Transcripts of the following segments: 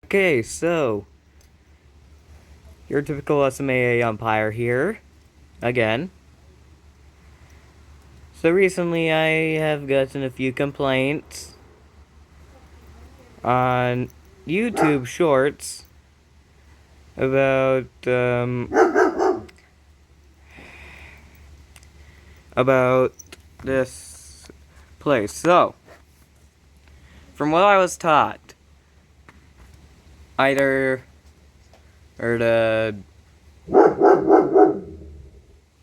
Okay, so your typical SMAA umpire here again. So recently I have gotten a few complaints on YouTube Shorts about about this place. So, from what I was taught, either or the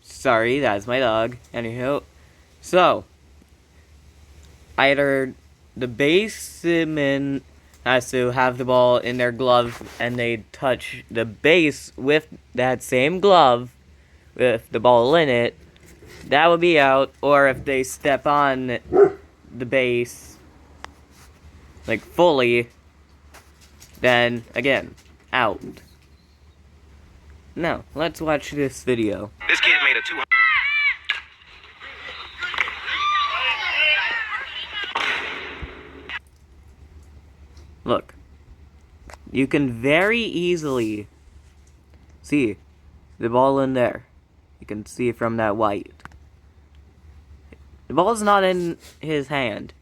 sorry, that's my dog. Anywho, so either the baseman has to have the ball in their glove and they touch the base with that same glove with the ball in it, that would be out. Or if they step on the base like fully, then again, out. Now, let's watch this video. This kid made a 200. Look, you can very easily see the ball in there. You can see from that white. The ball's not in his hand.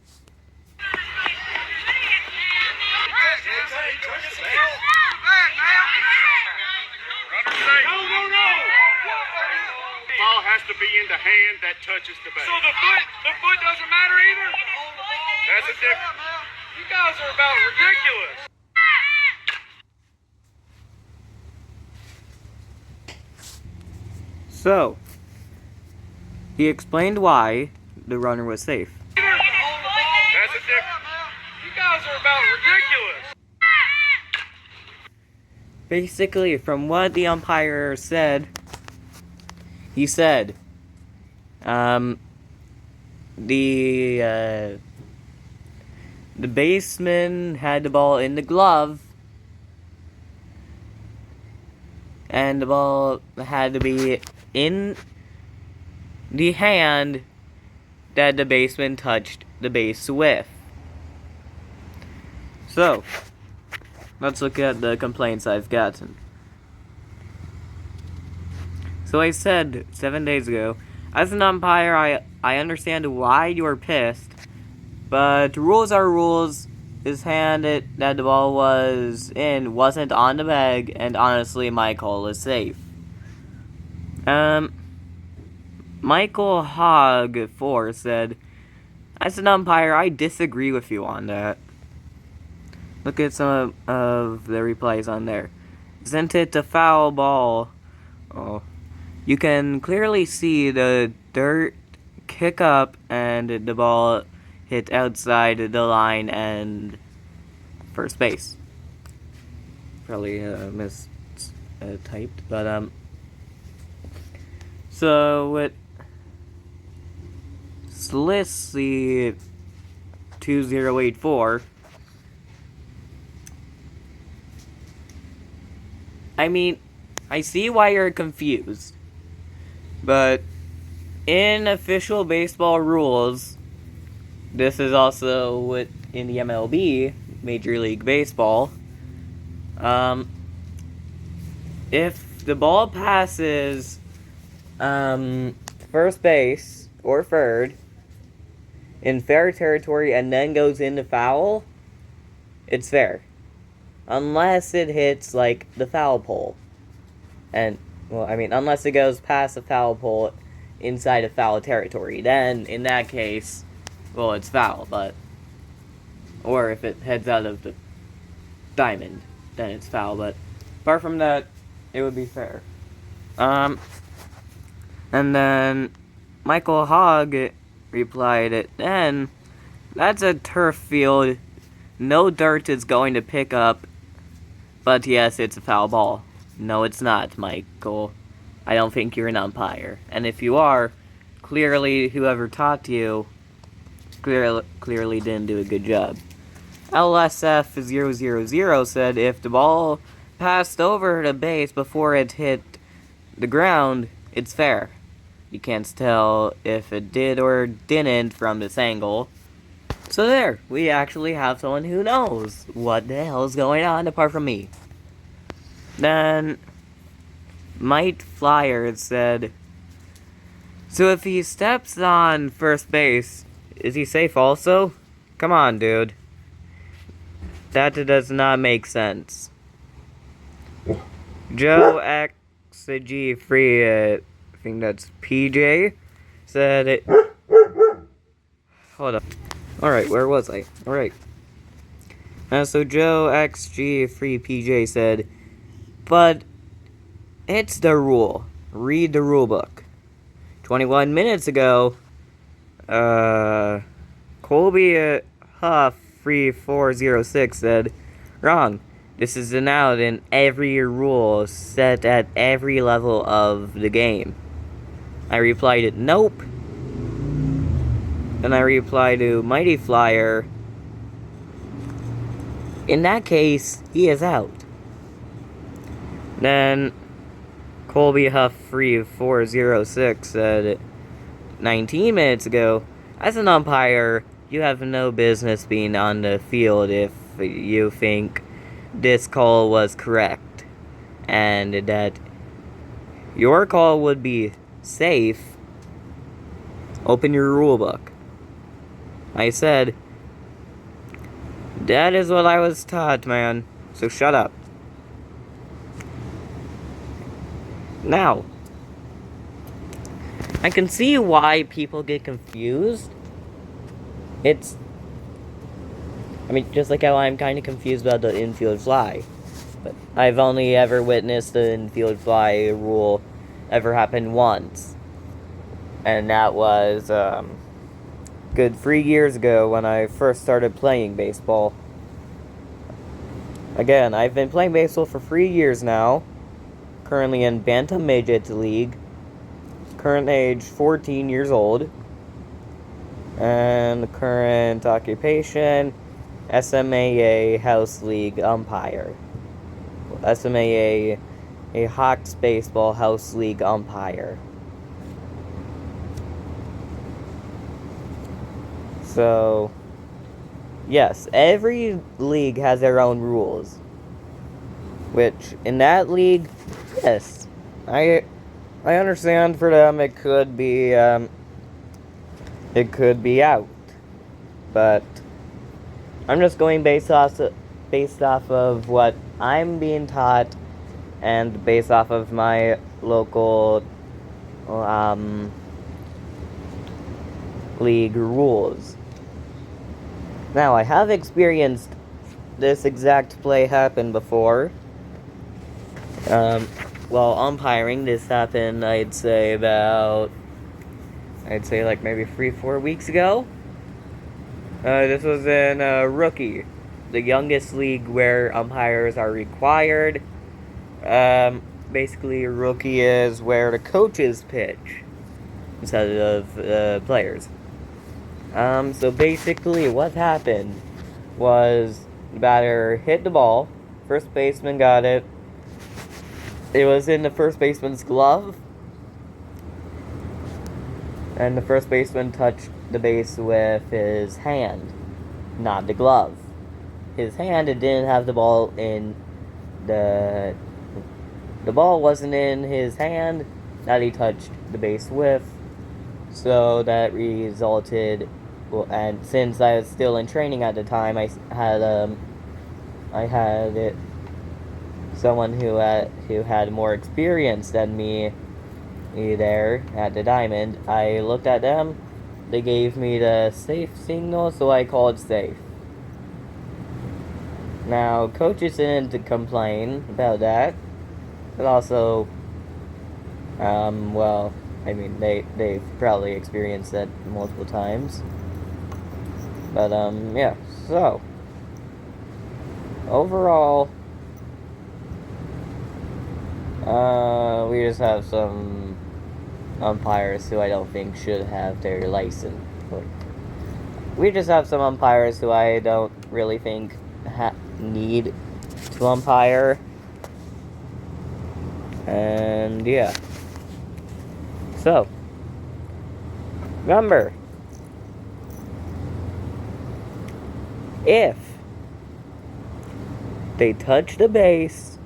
Ball has to be in the hand that touches the base. So the foot doesn't matter either? That's a difference. You guys are about ridiculous. So, he explained why the runner was safe. That's a difference. You guys are about ridiculous. Basically, from what the umpire said, he said, the baseman had the ball in the glove, and the ball had to be in the hand that the baseman touched the base with. So, let's look at the complaints I've gotten. So I said 7 days ago, as an umpire, I understand why you're pissed, but rules are rules. His hand that the ball was in wasn't on the bag, and honestly, my call is safe. Michael Hogg 4 said, as an umpire, I disagree with you on that. Look at some of the replies on there. Isn't it a foul ball? Oh. You can clearly see the dirt kick up and the ball hit outside the line and first base. Probably mistyped, but so with Slissy 2084, I mean, I see why you're confused, but in official baseball rules, this is also what in the MLB, Major League Baseball, if the ball passes first base or third in fair territory and then goes into foul, it's fair. Unless it hits, like, the foul pole. And, well, I mean, unless it goes past the foul pole inside of foul territory. Then, in that case, well, it's foul, but... Or if it heads out of the diamond, then it's foul, but... Apart from that, it would be fair. And then, Michael Hogg replied, then, that's a turf field. No dirt is going to pick up. But yes, it's a foul ball. No, it's not, Michael. I don't think you're an umpire. And if you are, clearly whoever taught you clearly didn't do a good job. LSF000 said if the ball passed over the base before it hit the ground, it's fair. You can't tell if it did or didn't from this angle. So there, we actually have someone who knows what the hell is going on apart from me. Then, Might Flyer said, so if he steps on first base, is he safe also? Come on, dude. That does not make sense. Joe XG Free, I think that's PJ, said it. Hold up. Alright, where was I? Alright. So Joe XG Free PJ said, but it's the rule. Read the rule book. 21 minutes ago, Colby Huff 3406 said, wrong. This is allowed in every rule set at every level of the game. I replied, nope. And I replied to Mighty Flyer, in that case, he is out. Then Colby Huff 3406 said 19 minutes ago, as an umpire, you have no business being on the field if you think this call was correct, and that your call would be safe. Open your rule book. I said, that is what I was taught, man, so shut up. Now, I can see why people get confused. Just like how I'm kind of confused about the infield fly. But I've only ever witnessed the infield fly rule ever happen once. And that was, good 3 years ago when I first started playing baseball. Again, I've been playing baseball for 3 years now. Currently in Bantam Midget League. Current age 14 years old. And the current occupation, SMAA House League umpire. SMAA, a Hawks Baseball House League umpire. So, yes, every league has their own rules. Which, in that league, yes, I understand for them it could be out. But I'm just going based off of what I'm being taught and based off of my local league rules. Now, I have experienced this exact play happen before. While umpiring, this happened, I'd say like maybe 3-4 weeks ago. This was in Rookie, the youngest league where umpires are required. Basically, Rookie is where the coaches pitch instead of players. So basically, what happened was the batter hit the ball, first baseman got it. It was in the first baseman's glove, and the first baseman touched the base with his hand, not the glove. His hand, it didn't have the ball in the ball wasn't in his hand that he touched the base with, so that resulted, well, and since I was still in training at the time, I had someone who had more experience than me there at the diamond. I looked at them, they gave me the safe signal, so I called safe. Now, coaches didn't complain about that, but also, they've probably experienced that multiple times. But, yeah, so, overall, we just have some umpires who I don't think should have their license. We just have some umpires who I don't really think need to umpire. And yeah. So, remember, If they touch the base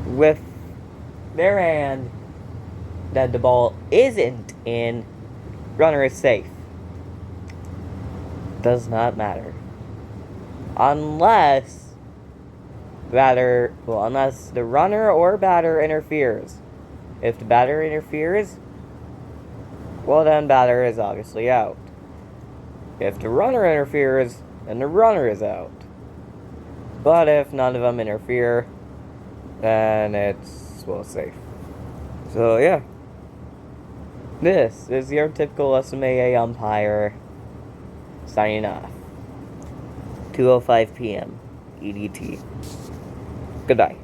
with their hand that the ball isn't in, runner is safe. Does not matter. Unless the runner or batter interferes. If the batter interferes, well then batter is obviously out. If the runner interferes, then the runner is out. But if none of them interfere, then it's, well, safe. So yeah. This is your typical SMAA umpire signing off. 2:05 p.m. EDT. Goodbye.